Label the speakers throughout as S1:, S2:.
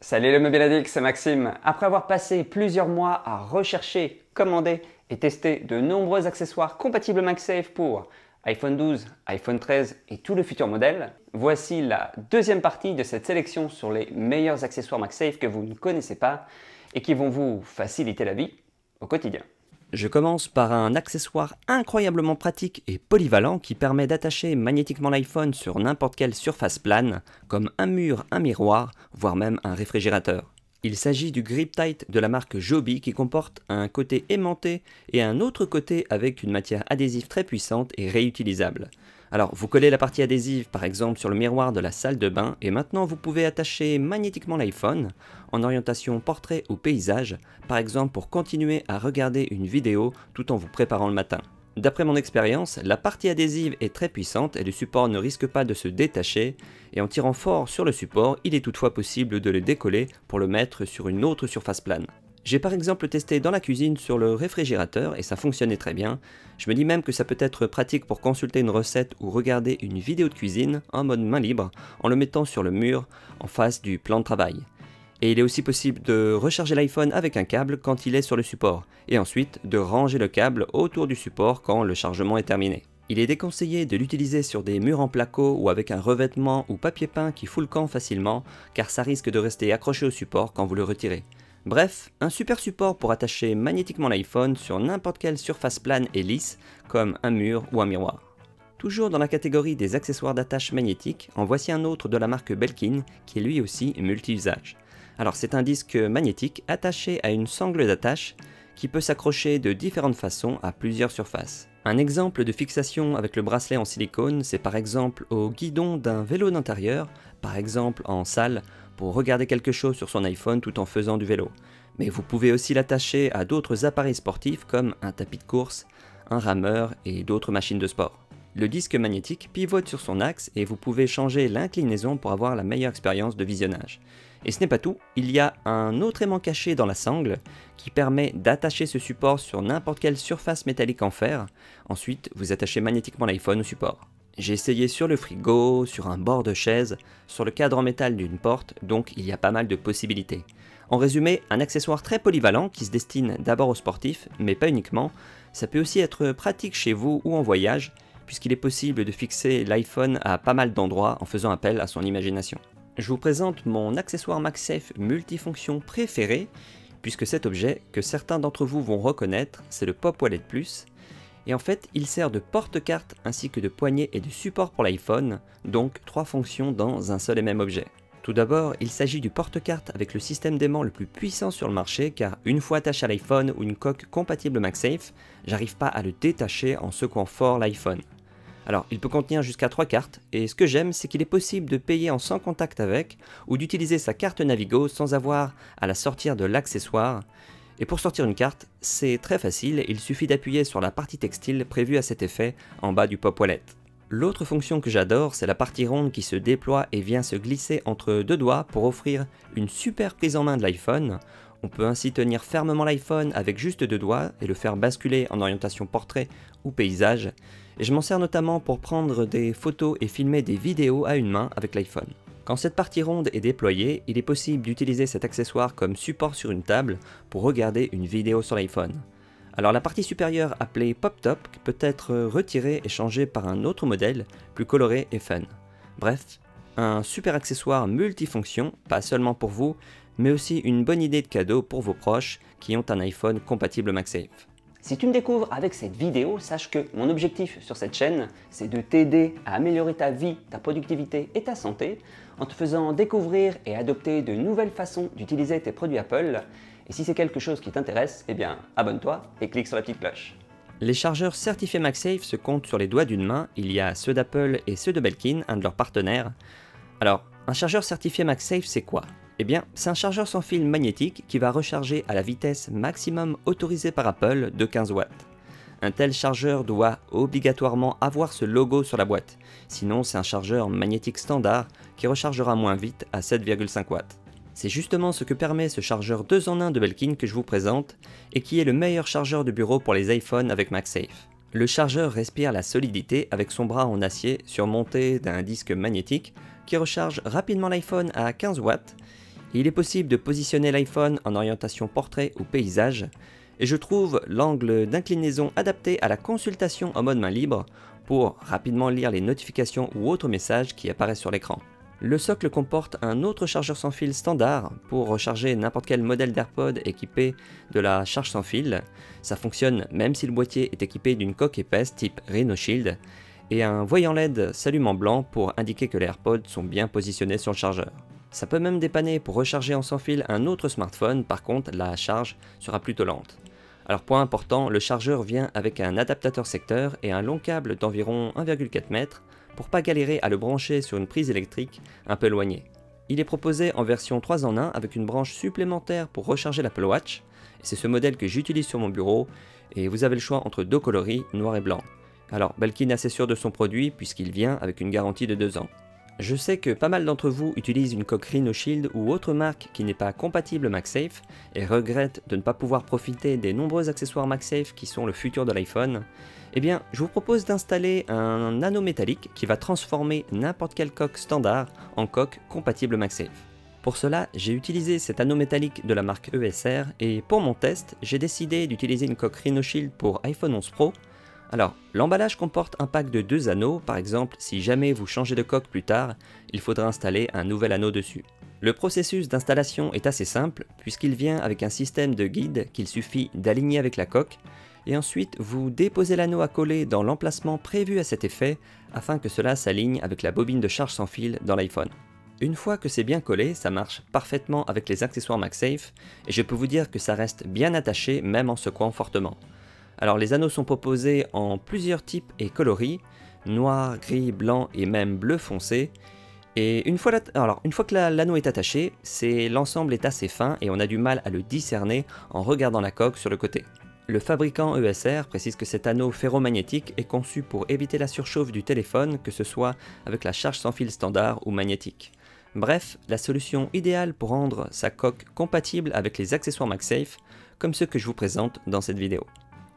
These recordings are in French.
S1: Salut le Mobile Addict, c'est Maxime. Après avoir passé plusieurs mois à rechercher, commander et tester de nombreux accessoires compatibles MagSafe pour iPhone 12, iPhone 13 et tous les futurs modèles, voici la deuxième partie de cette sélection sur les meilleurs accessoires MagSafe que vous ne connaissez pas et qui vont vous faciliter la vie au quotidien.
S2: Je commence par un accessoire incroyablement pratique et polyvalent qui permet d'attacher magnétiquement l'iPhone sur n'importe quelle surface plane, comme un mur, un miroir, voire même un réfrigérateur. Il s'agit du Grip Tight de la marque Joby qui comporte un côté aimanté et un autre côté avec une matière adhésive très puissante et réutilisable. Alors vous collez la partie adhésive par exemple sur le miroir de la salle de bain et maintenant vous pouvez attacher magnétiquement l'iPhone en orientation portrait ou paysage, par exemple pour continuer à regarder une vidéo tout en vous préparant le matin. D'après mon expérience, la partie adhésive est très puissante et le support ne risque pas de se détacher, et en tirant fort sur le support, il est toutefois possible de le décoller pour le mettre sur une autre surface plane. J'ai par exemple testé dans la cuisine sur le réfrigérateur et ça fonctionnait très bien. Je me dis même que ça peut être pratique pour consulter une recette ou regarder une vidéo de cuisine en mode main libre en le mettant sur le mur en face du plan de travail. Et il est aussi possible de recharger l'iPhone avec un câble quand il est sur le support, et ensuite de ranger le câble autour du support quand le chargement est terminé. Il est déconseillé de l'utiliser sur des murs en placo ou avec un revêtement ou papier peint qui fout le camp facilement, car ça risque de rester accroché au support quand vous le retirez. Bref, un super support pour attacher magnétiquement l'iPhone sur n'importe quelle surface plane et lisse, comme un mur ou un miroir. Toujours dans la catégorie des accessoires d'attache magnétique, en voici un autre de la marque Belkin qui est lui aussi multi-usage. Alors c'est un disque magnétique attaché à une sangle d'attache qui peut s'accrocher de différentes façons à plusieurs surfaces. Un exemple de fixation avec le bracelet en silicone, c'est par exemple au guidon d'un vélo d'intérieur, par exemple en salle, pour regarder quelque chose sur son iPhone tout en faisant du vélo. Mais vous pouvez aussi l'attacher à d'autres appareils sportifs comme un tapis de course, un rameur et d'autres machines de sport. Le disque magnétique pivote sur son axe et vous pouvez changer l'inclinaison pour avoir la meilleure expérience de visionnage. Et ce n'est pas tout, il y a un autre aimant caché dans la sangle qui permet d'attacher ce support sur n'importe quelle surface métallique en fer. Ensuite, vous attachez magnétiquement l'iPhone au support. J'ai essayé sur le frigo, sur un bord de chaise, sur le cadre en métal d'une porte, donc il y a pas mal de possibilités. En résumé, un accessoire très polyvalent qui se destine d'abord aux sportifs, mais pas uniquement. Ça peut aussi être pratique chez vous ou en voyage, puisqu'il est possible de fixer l'iPhone à pas mal d'endroits en faisant appel à son imagination. Je vous présente mon accessoire MagSafe multifonction préféré, puisque cet objet, que certains d'entre vous vont reconnaître, c'est le Pop Wallet Plus. Et en fait, il sert de porte-carte ainsi que de poignée et de support pour l'iPhone, donc 3 fonctions dans un seul et même objet. Tout d'abord, il s'agit du porte-carte avec le système d'aimant le plus puissant sur le marché, car une fois attaché à l'iPhone ou une coque compatible MagSafe, j'arrive pas à le détacher en secouant fort l'iPhone. Alors, il peut contenir jusqu'à 3 cartes, et ce que j'aime, c'est qu'il est possible de payer en sans contact avec, ou d'utiliser sa carte Navigo sans avoir à la sortir de l'accessoire. Et pour sortir une carte, c'est très facile, il suffit d'appuyer sur la partie textile prévue à cet effet en bas du Pop Wallet. L'autre fonction que j'adore, c'est la partie ronde qui se déploie et vient se glisser entre deux doigts pour offrir une super prise en main de l'iPhone. On peut ainsi tenir fermement l'iPhone avec juste 2 doigts et le faire basculer en orientation portrait ou paysage. Et je m'en sers notamment pour prendre des photos et filmer des vidéos à une main avec l'iPhone. Quand cette partie ronde est déployée, il est possible d'utiliser cet accessoire comme support sur une table pour regarder une vidéo sur l'iPhone. Alors la partie supérieure appelée Pop Top peut être retirée et changée par un autre modèle plus coloré et fun. Bref, un super accessoire multifonction, pas seulement pour vous, mais aussi une bonne idée de cadeau pour vos proches qui ont un iPhone compatible MagSafe.
S1: Si tu me découvres avec cette vidéo, sache que mon objectif sur cette chaîne, c'est de t'aider à améliorer ta vie, ta productivité et ta santé en te faisant découvrir et adopter de nouvelles façons d'utiliser tes produits Apple. Et si c'est quelque chose qui t'intéresse, eh bien abonne-toi et clique sur la petite cloche.
S2: Les chargeurs certifiés MagSafe se comptent sur les doigts d'une main, il y a ceux d'Apple et ceux de Belkin, un de leurs partenaires. Alors, un chargeur certifié MagSafe c'est quoi ? Eh bien, c'est un chargeur sans fil magnétique qui va recharger à la vitesse maximum autorisée par Apple de 15 watts. Un tel chargeur doit obligatoirement avoir ce logo sur la boîte, sinon c'est un chargeur magnétique standard qui rechargera moins vite à 7,5 watts. C'est justement ce que permet ce chargeur 2 en 1 de Belkin que je vous présente et qui est le meilleur chargeur de bureau pour les iPhones avec MagSafe. Le chargeur respire la solidité avec son bras en acier surmonté d'un disque magnétique qui recharge rapidement l'iPhone à 15 watts. Il est possible de positionner l'iPhone en orientation portrait ou paysage, et je trouve l'angle d'inclinaison adapté à la consultation en mode main libre pour rapidement lire les notifications ou autres messages qui apparaissent sur l'écran. Le socle comporte un autre chargeur sans fil standard pour recharger n'importe quel modèle d'AirPod équipé de la charge sans fil. Ça fonctionne même si le boîtier est équipé d'une coque épaisse type Rhino Shield et un voyant LED s'allume en blanc pour indiquer que les AirPods sont bien positionnés sur le chargeur. Ça peut même dépanner pour recharger en sans fil un autre smartphone, par contre la charge sera plutôt lente. Alors point important, le chargeur vient avec un adaptateur secteur et un long câble d'environ 1,4 m pour pas galérer à le brancher sur une prise électrique un peu éloignée. Il est proposé en version 3 en 1 avec une branche supplémentaire pour recharger l'Apple Watch, et c'est ce modèle que j'utilise sur mon bureau, et vous avez le choix entre deux coloris, noir et blanc. Alors Belkin est assez sûr de son produit puisqu'il vient avec une garantie de 2 ans. Je sais que pas mal d'entre vous utilisent une coque Rhino Shield ou autre marque qui n'est pas compatible MagSafe et regrettent de ne pas pouvoir profiter des nombreux accessoires MagSafe qui sont le futur de l'iPhone. Eh bien, je vous propose d'installer un anneau métallique qui va transformer n'importe quelle coque standard en coque compatible MagSafe. Pour cela, j'ai utilisé cet anneau métallique de la marque ESR et pour mon test, j'ai décidé d'utiliser une coque Rhino Shield pour iPhone 11 Pro. Alors, l'emballage comporte un pack de 2 anneaux, par exemple, si jamais vous changez de coque plus tard, il faudra installer un nouvel anneau dessus. Le processus d'installation est assez simple, puisqu'il vient avec un système de guide qu'il suffit d'aligner avec la coque, et ensuite vous déposez l'anneau à coller dans l'emplacement prévu à cet effet, afin que cela s'aligne avec la bobine de charge sans fil dans l'iPhone. Une fois que c'est bien collé, ça marche parfaitement avec les accessoires MagSafe, et je peux vous dire que ça reste bien attaché même en secouant fortement. Alors les anneaux sont proposés en plusieurs types et coloris, noir, gris, blanc et même bleu foncé. Et une fois que l'anneau est attaché, l'ensemble est assez fin et on a du mal à le discerner en regardant la coque sur le côté. Le fabricant ESR précise que cet anneau ferromagnétique est conçu pour éviter la surchauffe du téléphone, que ce soit avec la charge sans fil standard ou magnétique. Bref, la solution idéale pour rendre sa coque compatible avec les accessoires MagSafe, comme ceux que je vous présente dans cette vidéo.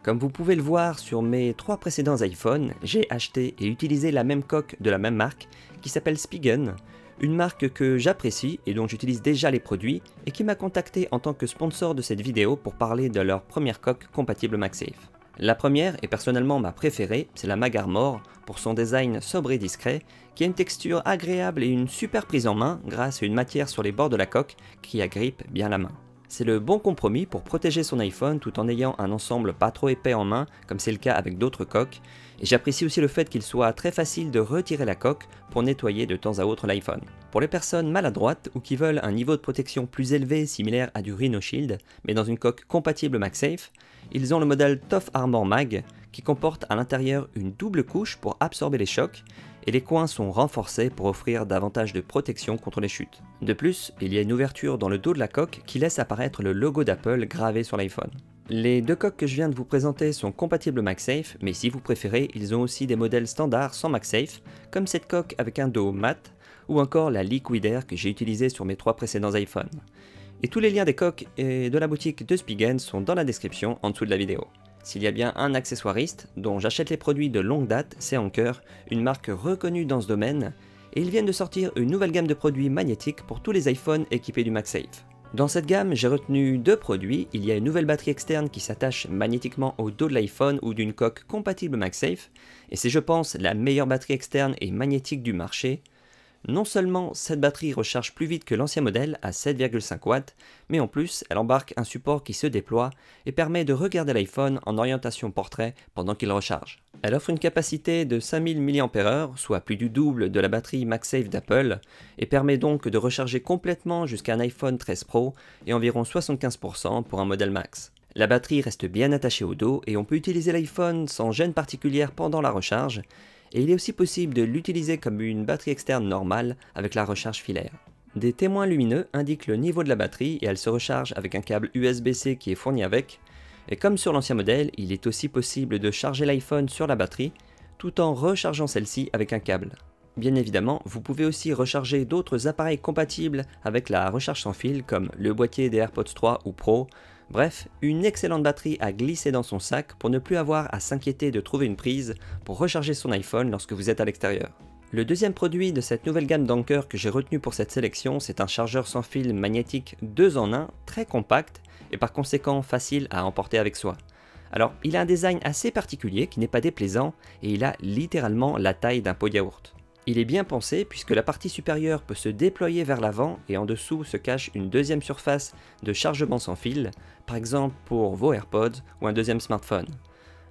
S2: Comme vous pouvez le voir sur mes 3 précédents iPhones, j'ai acheté et utilisé la même coque de la même marque qui s'appelle Spigen, une marque que j'apprécie et dont j'utilise déjà les produits et qui m'a contacté en tant que sponsor de cette vidéo pour parler de leur première coque compatible MagSafe. La première et personnellement ma préférée, c'est la Mag Armor pour son design sobre et discret qui a une texture agréable et une super prise en main grâce à une matière sur les bords de la coque qui agrippe bien la main. C'est le bon compromis pour protéger son iPhone tout en ayant un ensemble pas trop épais en main, comme c'est le cas avec d'autres coques, et j'apprécie aussi le fait qu'il soit très facile de retirer la coque pour nettoyer de temps à autre l'iPhone. Pour les personnes maladroites ou qui veulent un niveau de protection plus élevé similaire à du Rhino Shield, mais dans une coque compatible MagSafe, ils ont le modèle Tough Armor Mag, qui comporte à l'intérieur une double couche pour absorber les chocs, et les coins sont renforcés pour offrir davantage de protection contre les chutes. De plus, il y a une ouverture dans le dos de la coque qui laisse apparaître le logo d'Apple gravé sur l'iPhone. Les 2 coques que je viens de vous présenter sont compatibles MagSafe, mais si vous préférez, ils ont aussi des modèles standards sans MagSafe, comme cette coque avec un dos mat, ou encore la Liquid Air que j'ai utilisée sur mes 3 précédents iPhones. Et tous les liens des coques et de la boutique de Spigen sont dans la description en dessous de la vidéo. S'il y a bien un accessoiriste dont j'achète les produits de longue date, c'est Anker, une marque reconnue dans ce domaine, et ils viennent de sortir une nouvelle gamme de produits magnétiques pour tous les iPhones équipés du MagSafe. Dans cette gamme, j'ai retenu 2 produits. Il y a une nouvelle batterie externe qui s'attache magnétiquement au dos de l'iPhone ou d'une coque compatible MagSafe, et c'est je pense la meilleure batterie externe et magnétique du marché. Non seulement cette batterie recharge plus vite que l'ancien modèle à 7,5 watts, mais en plus elle embarque un support qui se déploie et permet de regarder l'iPhone en orientation portrait pendant qu'il recharge. Elle offre une capacité de 5000 mAh, soit plus du double de la batterie MagSafe d'Apple, et permet donc de recharger complètement jusqu'à un iPhone 13 Pro et environ 75% pour un modèle Max. La batterie reste bien attachée au dos et on peut utiliser l'iPhone sans gêne particulière pendant la recharge, et il est aussi possible de l'utiliser comme une batterie externe normale avec la recharge filaire. Des témoins lumineux indiquent le niveau de la batterie et elle se recharge avec un câble USB-C qui est fourni avec, et comme sur l'ancien modèle, il est aussi possible de charger l'iPhone sur la batterie tout en rechargeant celle-ci avec un câble. Bien évidemment, vous pouvez aussi recharger d'autres appareils compatibles avec la recharge sans fil comme le boîtier des AirPods 3 ou Pro. Bref, une excellente batterie à glisser dans son sac pour ne plus avoir à s'inquiéter de trouver une prise pour recharger son iPhone lorsque vous êtes à l'extérieur. Le deuxième produit de cette nouvelle gamme d'Anker que j'ai retenu pour cette sélection, c'est un chargeur sans fil magnétique 2 en 1, très compact et par conséquent facile à emporter avec soi. Alors, il a un design assez particulier qui n'est pas déplaisant et il a littéralement la taille d'un pot de yaourt. Il est bien pensé puisque la partie supérieure peut se déployer vers l'avant et en dessous se cache une deuxième surface de chargement sans fil, par exemple pour vos AirPods ou un deuxième smartphone.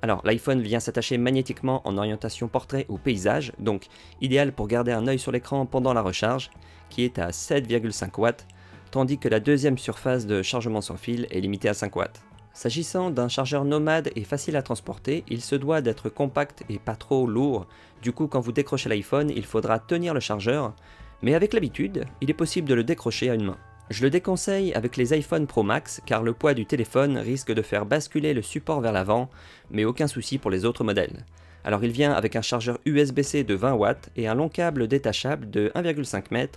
S2: Alors l'iPhone vient s'attacher magnétiquement en orientation portrait ou paysage, donc idéal pour garder un œil sur l'écran pendant la recharge, qui est à 7,5 watts, tandis que la deuxième surface de chargement sans fil est limitée à 5 watts. S'agissant d'un chargeur nomade et facile à transporter, il se doit d'être compact et pas trop lourd, du coup quand vous décrochez l'iPhone, il faudra tenir le chargeur, mais avec l'habitude, il est possible de le décrocher à une main. Je le déconseille avec les iPhone Pro Max car le poids du téléphone risque de faire basculer le support vers l'avant, mais aucun souci pour les autres modèles. Alors il vient avec un chargeur USB-C de 20 watts et un long câble détachable de 1,5 m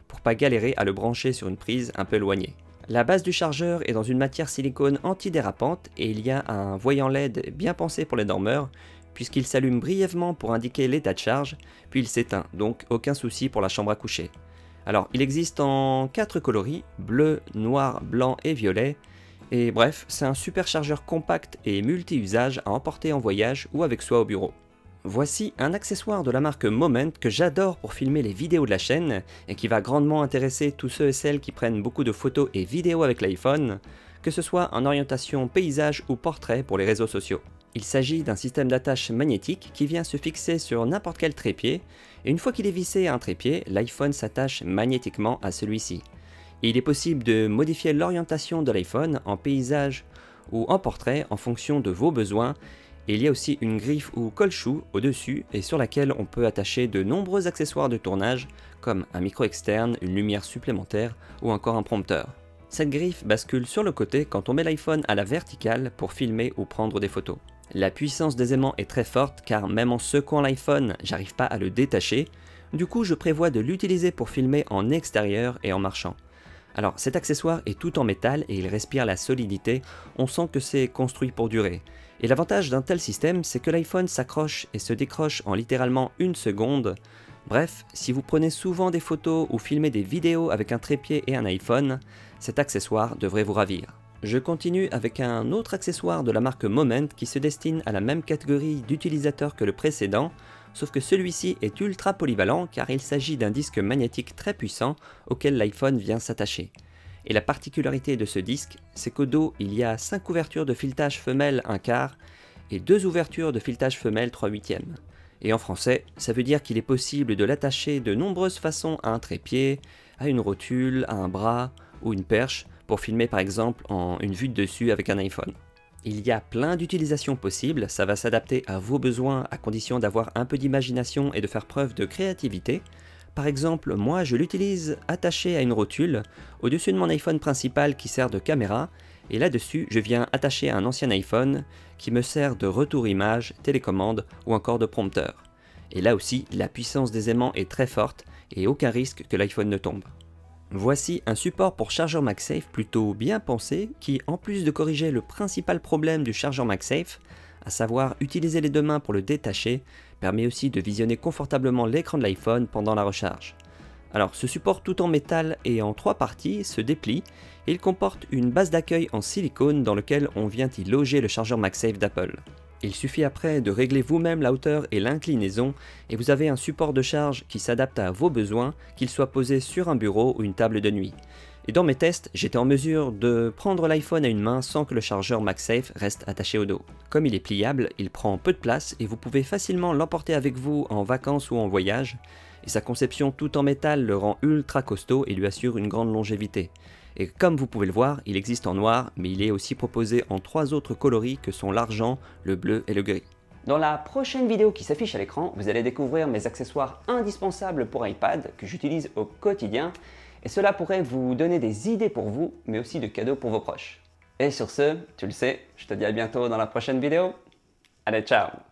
S2: pour pas galérer à le brancher sur une prise un peu éloignée. La base du chargeur est dans une matière silicone antidérapante et il y a un voyant LED bien pensé pour les dormeurs puisqu'il s'allume brièvement pour indiquer l'état de charge, puis il s'éteint, donc aucun souci pour la chambre à coucher. Alors, il existe en 4 coloris, bleu, noir, blanc et violet, et bref, c'est un super chargeur compact et multi-usage à emporter en voyage ou avec soi au bureau. Voici un accessoire de la marque Moment que j'adore pour filmer les vidéos de la chaîne et qui va grandement intéresser tous ceux et celles qui prennent beaucoup de photos et vidéos avec l'iPhone, que ce soit en orientation paysage ou portrait pour les réseaux sociaux. Il s'agit d'un système d'attache magnétique qui vient se fixer sur n'importe quel trépied, et une fois qu'il est vissé à un trépied, l'iPhone s'attache magnétiquement à celui-ci. Et il est possible de modifier l'orientation de l'iPhone en paysage ou en portrait en fonction de vos besoins, et il y a aussi une griffe ou colle-chou au-dessus et sur laquelle on peut attacher de nombreux accessoires de tournage comme un micro externe, une lumière supplémentaire ou encore un prompteur. Cette griffe bascule sur le côté quand on met l'iPhone à la verticale pour filmer ou prendre des photos. La puissance des aimants est très forte car même en secouant l'iPhone, j'arrive pas à le détacher, du coup je prévois de l'utiliser pour filmer en extérieur et en marchant. Alors cet accessoire est tout en métal et il respire la solidité, on sent que c'est construit pour durer. Et l'avantage d'un tel système, c'est que l'iPhone s'accroche et se décroche en littéralement 1 seconde. Bref, si vous prenez souvent des photos ou filmez des vidéos avec un trépied et un iPhone, cet accessoire devrait vous ravir. Je continue avec un autre accessoire de la marque Moment qui se destine à la même catégorie d'utilisateurs que le précédent, sauf que celui-ci est ultra polyvalent car il s'agit d'un disque magnétique très puissant auquel l'iPhone vient s'attacher. Et la particularité de ce disque, c'est qu'au dos il y a 5 ouvertures de filetage femelle 1/4 et 2 ouvertures de filetage femelle 3/8. Et en français, ça veut dire qu'il est possible de l'attacher de nombreuses façons à un trépied, à une rotule, à un bras ou une perche, pour filmer par exemple en une vue de dessus avec un iPhone. Il y a plein d'utilisations possibles, ça va s'adapter à vos besoins à condition d'avoir un peu d'imagination et de faire preuve de créativité. Par exemple, moi je l'utilise attaché à une rotule au-dessus de mon iPhone principal qui sert de caméra, et là-dessus je viens attacher un ancien iPhone qui me sert de retour image, télécommande ou encore de prompteur. Et là aussi, la puissance des aimants est très forte et aucun risque que l'iPhone ne tombe. Voici un support pour chargeur MagSafe plutôt bien pensé qui, en plus de corriger le principal problème du chargeur MagSafe, à savoir utiliser les deux mains pour le détacher, permet aussi de visionner confortablement l'écran de l'iPhone pendant la recharge. Alors ce support tout en métal et en 3 parties se déplie et il comporte une base d'accueil en silicone dans lequel on vient y loger le chargeur MagSafe d'Apple. Il suffit après de régler vous-même la hauteur et l'inclinaison et vous avez un support de charge qui s'adapte à vos besoins, qu'il soit posé sur un bureau ou une table de nuit. Et dans mes tests, j'étais en mesure de prendre l'iPhone à une main sans que le chargeur MagSafe reste attaché au dos. Comme il est pliable, il prend peu de place et vous pouvez facilement l'emporter avec vous en vacances ou en voyage. Et sa conception tout en métal le rend ultra costaud et lui assure une grande longévité. Et comme vous pouvez le voir, il existe en noir, mais il est aussi proposé en 3 autres coloris que sont l'argent, le bleu et le gris.
S1: Dans la prochaine vidéo qui s'affiche à l'écran, vous allez découvrir mes accessoires indispensables pour iPad que j'utilise au quotidien, et cela pourrait vous donner des idées pour vous, mais aussi de cadeaux pour vos proches. Et sur ce, tu le sais, je te dis à bientôt dans la prochaine vidéo. Allez, ciao!